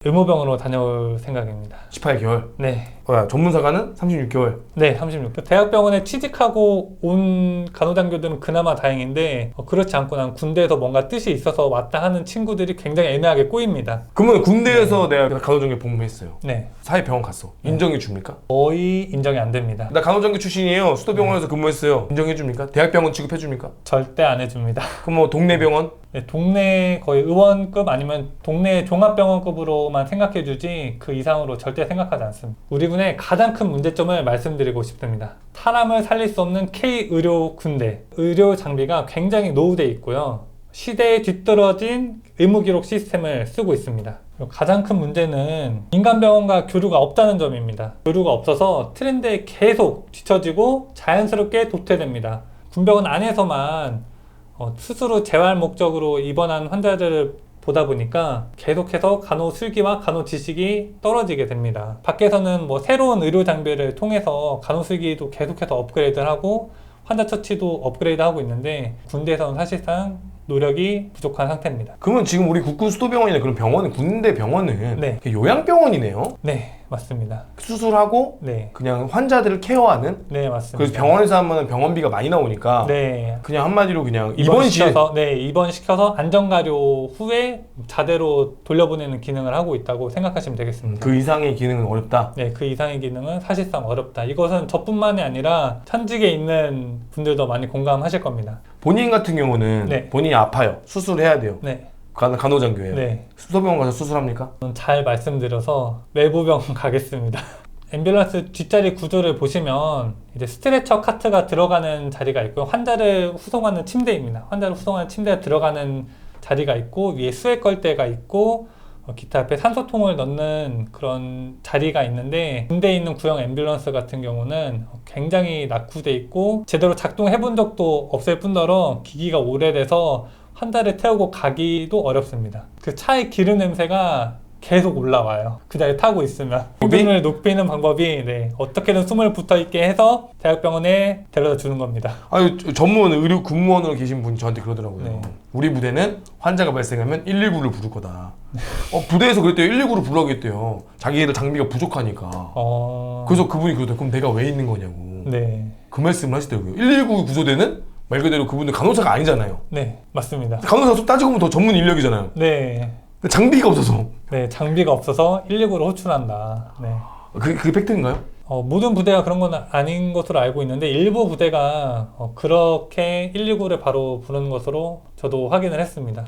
의무병으로 다녀올 생각입니다. 18개월. 네. 전문사관은 36개월. 네, 36개월. 대학병원에 취직하고 온 간호장교들은 그나마 다행인데 그렇지 않고 난 군대에서 뭔가 뜻이 있어서 왔다 하는 친구들이 굉장히 애매하게 꼬입니다. 그러면 군대에서 내가 간호장교 복무했어요. 네. 사회병원 갔어. 인정해 줍니까? 거의 인정이 안 됩니다. 나 간호장교 출신이에요. 수도병원에서 근무했어요. 인정해 줍니까? 대학병원 취급해 줍니까? 절대 안 해줍니다. 그럼 뭐 동네 병원? 네, 동네 거의 의원급 아니면 동네 종합병원급으로만 생각해주지 그 이상으로 절대 생각하지 않습니다. 우리 군의 가장 큰 문제점을 말씀드리고 싶습니다. 사람을 살릴 수 없는 K의료 군대. 의료 장비가 굉장히 노후되어 있고요. 시대에 뒤떨어진 의무기록 시스템을 쓰고 있습니다. 가장 큰 문제는 민간병원과 교류가 없다는 점입니다. 교류가 없어서 트렌드에 계속 뒤처지고 자연스럽게 도태됩니다. 군병원 안에서만 스스로 재활 목적으로 입원한 환자들을 보다 보니까 계속해서 간호 술기와 간호 지식이 떨어지게 됩니다. 밖에서는 뭐 새로운 의료 장비를 통해서 간호 술기도 계속해서 업그레이드를 하고 환자 처치도 업그레이드 하고 있는데 군대에서는 사실상 노력이 부족한 상태입니다. 그러면 지금 우리 국군 수도병원이나 그런 병원은 군대 병원은 네. 요양병원이네요? 네, 맞습니다. 수술하고 네, 그냥 환자들을 케어하는. 네, 맞습니다. 그래서 병원에서 하면 병원비가 많이 나오니까 네, 그냥 한마디로 그냥 입원시켜서 네, 입원시켜서 안전가료 후에 자대로 돌려보내는 기능을 하고 있다고 생각하시면 되겠습니다. 그 이상의 기능은 어렵다. 네, 그 이상의 기능은 사실상 어렵다. 이것은 저뿐만이 아니라 현직에 있는 분들도 많이 공감하실 겁니다. 본인 같은 경우는 네. 본인이 아파요. 수술해야 돼요. 네, 간호장교예요. 네. 수도병원 가서 수술합니까? 저는 잘 말씀드려서 외부병원 가겠습니다. 앰뷸런스 뒷자리 구조를 보시면 이제 스트레처 카트가 들어가는 자리가 있고 환자를 후송하는 침대입니다. 환자를 후송하는 침대가 들어가는 자리가 있고 위에 수액걸대가 있고 기타 앞에 산소통을 넣는 그런 자리가 있는데 군대에 있는 구형 앰뷸런스 같은 경우는 굉장히 낙후돼 있고 제대로 작동해 본 적도 없을 뿐더러 기기가 오래돼서 환자를 태우고 가기도 어렵습니다. 그 차의 기름 냄새가 계속 올라와요. 그 자리에 타고 있으면 기름을 높이는 방법이 어떻게든 숨을 붙어있게 해서 대학병원에 데려다 주는 겁니다. 아유, 전문 의료 근무원으로 계신 분이 저한테 그러더라고요. 네. 우리 부대는 환자가 발생하면 119를 부를 거다. 부대에서 그랬대요. 119를 부르겠대요. 자기들 장비가 부족하니까. 그래서 그분이 그러더라고요. 그럼 내가 왜 있는 거냐고. 네, 그 말씀을 하시더라고요. 119 구조대는 말 그대로 그분들 간호사가 아니잖아요. 네, 맞습니다. 간호사가 따지고 보면 더 전문 인력이잖아요. 네, 근데 장비가 없어서. 네, 장비가 없어서 119로 호출한다. 네. 그게 팩트인가요? 모든 부대가 그런 건 아닌 것으로 알고 있는데 일부 부대가 그렇게 119를 바로 부르는 것으로 저도 확인을 했습니다.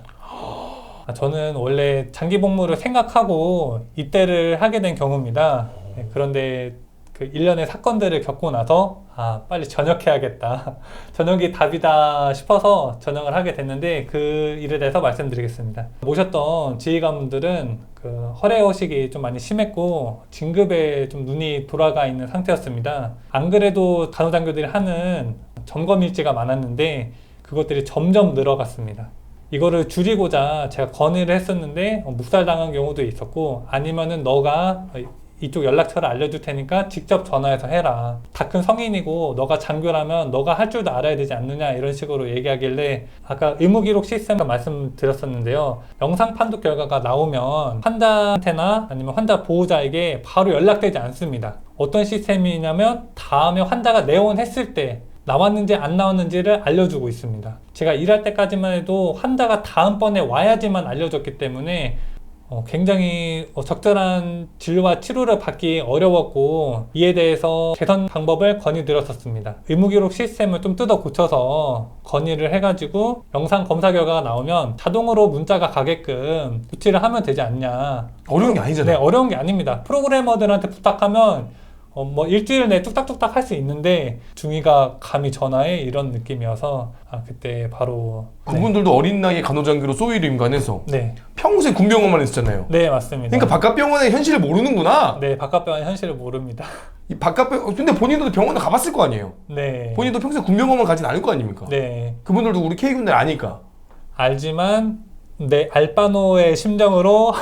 저는 원래 장기 복무를 생각하고 입대를 하게 된 경우입니다. 네, 그런데 그 일련의 사건들을 겪고 나서 빨리 전역해야겠다. 전역이 답이다 싶어서 전역을 하게 됐는데 그 일에 대해서 말씀드리겠습니다. 모셨던 지휘관분들은 그 허례허식이 좀 많이 심했고 진급에 좀 눈이 돌아가 있는 상태였습니다. 안 그래도 간호장교들이 하는 점검 일지가 많았는데 그것들이 점점 늘어갔습니다. 이거를 줄이고자 제가 건의를 했었는데 묵살당한 경우도 있었고 아니면은 너가 이쪽 연락처를 알려줄 테니까 직접 전화해서 해라. 다 큰 성인이고 너가 장교라면 너가 할 줄도 알아야 되지 않느냐 이런 식으로 얘기하길래 아까 의무기록 시스템을 말씀드렸었는데요. 영상 판독 결과가 나오면 환자한테나 아니면 환자 보호자에게 바로 연락되지 않습니다. 어떤 시스템이냐면 다음에 환자가 내원했을 때 나왔는지 안 나왔는지를 알려주고 있습니다. 제가 일할 때까지만 해도 환자가 다음번에 와야지만 알려줬기 때문에 굉장히 적절한 진료와 치료를 받기 어려웠고 이에 대해서 개선 방법을 건의드렸었습니다. 의무기록 시스템을 좀 뜯어 고쳐서 건의를 해가지고 영상 검사 결과가 나오면 자동으로 문자가 가게끔 조치를 하면 되지 않냐. 어려운 게 아니잖아요. 네, 어려운 게 아닙니다. 프로그래머들한테 부탁하면 뭐 일주일 내에 뚝딱뚝딱 할 수 있는데 중위가 감히 전화해 이런 느낌이어서 그때 바로 그분들도 어린 나이에 간호장교로 소위를 임관해서 네, 평생 군병원만 했었잖아요. 네 맞습니다. 그러니까 바깥 병원의 현실을 모르는구나. 네, 바깥병원 현실을 모릅니다. 이 바깥 근데 본인도 병원을 가봤을 거 아니에요. 네, 본인도 평생 군병원만 가진 않을 거 아닙니까? 네 그분들도 우리 K군들 아니까. 알지만 알바노의 심정으로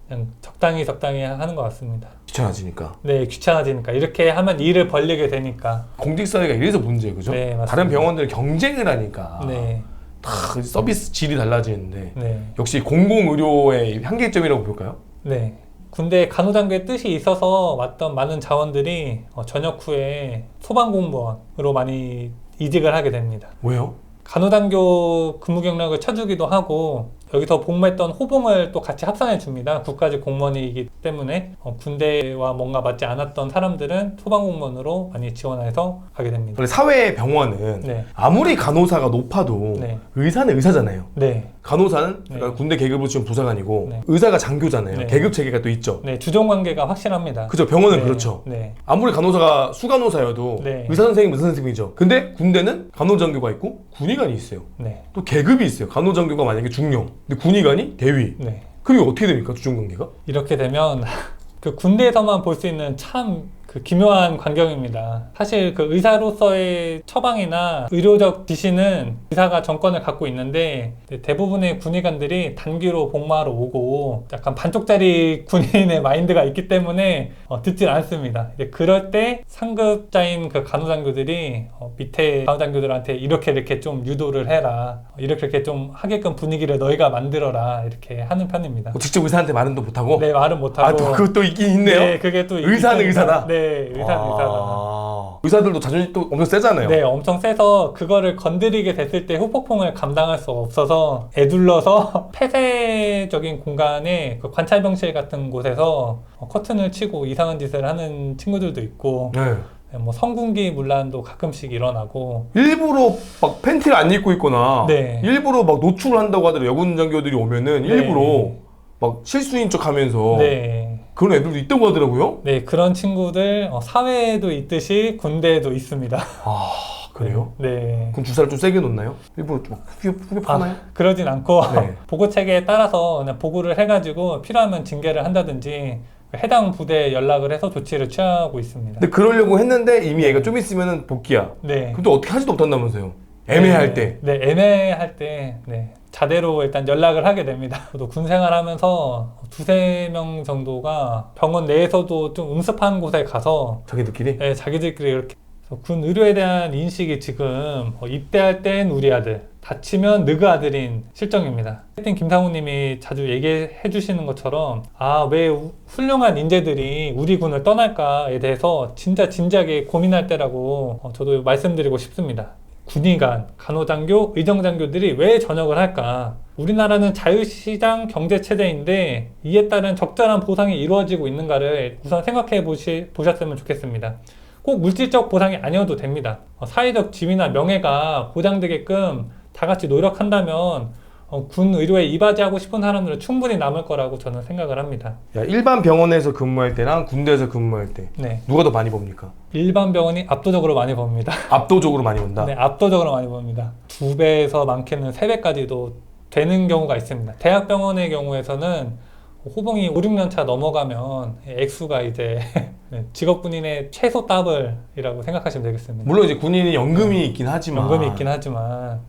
그냥 적당히 하는 것 같습니다. 귀찮아지니까. 네, 귀찮아지니까 이렇게 하면 일을 벌리게 되니까. 공직사회가 이래서 문제예요, 그죠? 네, 맞습니다. 다른 병원들 경쟁을 하니까 네, 다 서비스 질이 달라지는데 네, 역시 공공의료의 한계점이라고 볼까요? 네. 군대 간호장교의 뜻이 있어서 왔던 많은 자원들이 전역 후에 소방공무원으로 많이 이직을 하게 됩니다. 왜요? 간호장교 근무 경력을 쳐주기도 하고 여기서 복무했던 호봉을 또 같이 합산해 줍니다. 국가직 공무원이기 때문에 군대와 뭔가 맞지 않았던 사람들은 소방공무원으로 많이 지원해서 가게 됩니다. 원래 사회 병원은 네. 아무리 간호사가 높아도 네. 의사는 의사잖아요. 네. 간호사는 네. 군대 계급으로 치면 부사관이고 네. 의사가 장교잖아요. 네. 계급 체계가 또 있죠. 네, 주종 관계가 확실합니다. 그죠. 병원은 네. 그렇죠. 네. 아무리 간호사가 수간호사여도 네. 의사 선생님, 의사 선생님이죠. 근데 군대는 간호장교가 있고 군의관이 있어요. 네. 또 계급이 있어요. 간호장교가 만약에 중령, 근데 군의관이 대위. 네. 그게 어떻게 됩니까? 주종 관계가? 이렇게 되면 그 군대에서만 볼 수 있는 참 그 기묘한 광경입니다. 사실 그 의사로서의 처방이나 의료적 지시는 의사가 정권을 갖고 있는데 대부분의 군의관들이 단기로 복무하러 오고 약간 반쪽짜리 군인의 마인드가 있기 때문에 듣질 않습니다. 그럴 때 상급자인 그 간호장교들이 밑에 간호장교들한테 이렇게 좀 유도를 해라, 이렇게 좀 하게끔 분위기를 너희가 만들어라, 이렇게 하는 편입니다. 직접 의사한테 말은 또 못하고? 네, 말은 못하고. 또 그것도 있긴 있네요. 네, 그게 또 의사는 의사다. 네, 의사는 의사다. 의사들도 자존심 또 엄청 세잖아요. 네, 엄청 세서 그거를 건드리게 됐을 때 후폭풍을 감당할 수 없어서 애둘러서 폐쇄적인 공간에 그 관찰병실 같은 곳에서 커튼을 치고 이상한 짓을 하는 친구들도 있고, 네. 뭐 성군기 문란도 가끔씩 일어나고. 일부러 막 팬티를 안 입고 있거나 네. 일부러 막 노출을 한다고 하더라도 여군 장교들이 오면은 네. 일부러 막 실수인 척 하면서 네. 그런 애들도 있다고 하더라고요. 네, 그런 친구들 사회에도 있듯이 군대에도 있습니다. 아, 그래요? 네. 그럼 주사를 좀 세게 놓나요? 일부러 좀 후벼 파나요? 그러진 않고 네. 보고 체계에 따라서 그냥 보고를 해가지고 필요하면 징계를 한다든지 해당 부대에 연락을 해서 조치를 취하고 있습니다. 근데 그러려고 했는데 이미 애가 좀 있으면은 복귀야. 네. 그럼 또 어떻게 하지도 못한다면서요? 애매할 때. 네, 애매할 때. 네. 자대로 일단 연락을 하게 됩니다. 저도 군 생활하면서 두세 명 정도가 병원 내에서도 좀 음습한 곳에 가서 자기들끼리? 네, 자기들끼리 이렇게 군 의료에 대한 인식이 지금 입대할 땐 우리 아들, 다치면 너그 아들인 실정입니다. 하여튼 김상우님이 자주 얘기해 주시는 것처럼 왜 훌륭한 인재들이 우리 군을 떠날까에 대해서 진짜 진지하게 고민할 때라고 저도 말씀드리고 싶습니다. 군의관, 간호장교, 의정장교들이 왜 전역을 할까? 우리나라는 자유시장 경제체제인데 이에 따른 적절한 보상이 이루어지고 있는가를 우선 생각해 보셨으면 좋겠습니다. 꼭 물질적 보상이 아니어도 됩니다. 사회적 지위나 명예가 보장되게끔 다 같이 노력한다면 군 의료에 이바지하고 싶은 사람들은 충분히 남을 거라고 저는 생각을 합니다. 야, 일반 병원에서 근무할 때랑 군대에서 근무할 때 네. 누가 더 많이 법니까? 일반 병원이 압도적으로 많이 법니다. 압도적으로 많이 본다? 네, 압도적으로 많이 법니다. 2배에서 많게는 3배까지도 되는 경우가 있습니다. 대학병원의 경우에서는 호봉이 5, 6년 차 넘어가면 액수가 이제 직업군인의 최소 더블이라고 생각하시면 되겠습니다. 물론 이제 군인이 연금이 있긴 하지만 연금이 있긴 하지만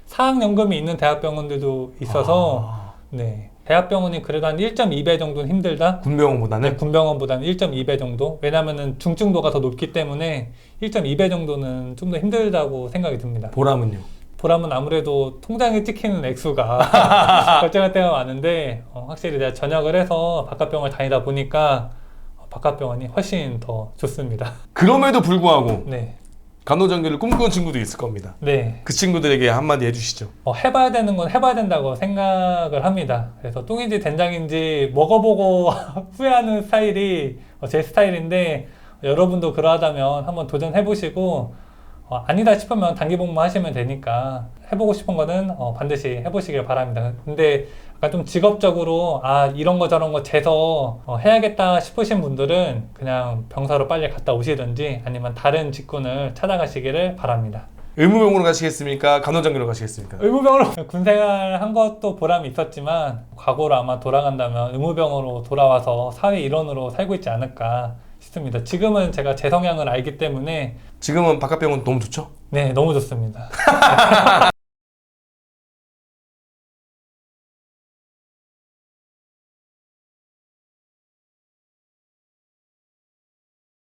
사학연금이 있는 대학병원들도 있어서 네, 대학병원이 그래도 한 1.2배 정도는 힘들다? 군병원보다는? 네, 군병원보다는 1.2배 정도? 왜냐면은 중증도가 더 높기 때문에 1.2배 정도는 좀 더 힘들다고 생각이 듭니다. 보람은요? 보람은 아무래도 통장에 찍히는 액수가 결정할 때가 많은데 확실히 내가 전역을 해서 바깥병원을 다니다 보니까 바깥병원이 훨씬 더 좋습니다. 그럼에도 불구하고 네. 간호장교를 꿈꾸는 친구도 있을 겁니다. 네. 그 친구들에게 한마디 해주시죠. 해봐야 되는 건 해봐야 된다고 생각을 합니다. 그래서 똥인지 된장인지 먹어보고 후회하는 스타일이 제 스타일인데 여러분도 그러하다면 한번 도전해보시고 아니다 싶으면 단기 복무하시면 되니까 해보고 싶은 거는 반드시 해보시길 바랍니다. 근데 약간 좀 직업적으로 이런 거 저런 거 재서 해야겠다 싶으신 분들은 그냥 병사로 빨리 갔다 오시든지 아니면 다른 직군을 찾아가시기를 바랍니다. 의무병으로 가시겠습니까? 간호장교로 가시겠습니까? 의무병으로 군생활 한 것도 보람이 있었지만 과거로 아마 돌아간다면 의무병으로 돌아와서 사회 일원으로 살고 있지 않을까 싶습니다. 지금은 제가 제 성향을 알기 때문에 지금은 바깥병원 너무 좋죠? 네, 너무 좋습니다.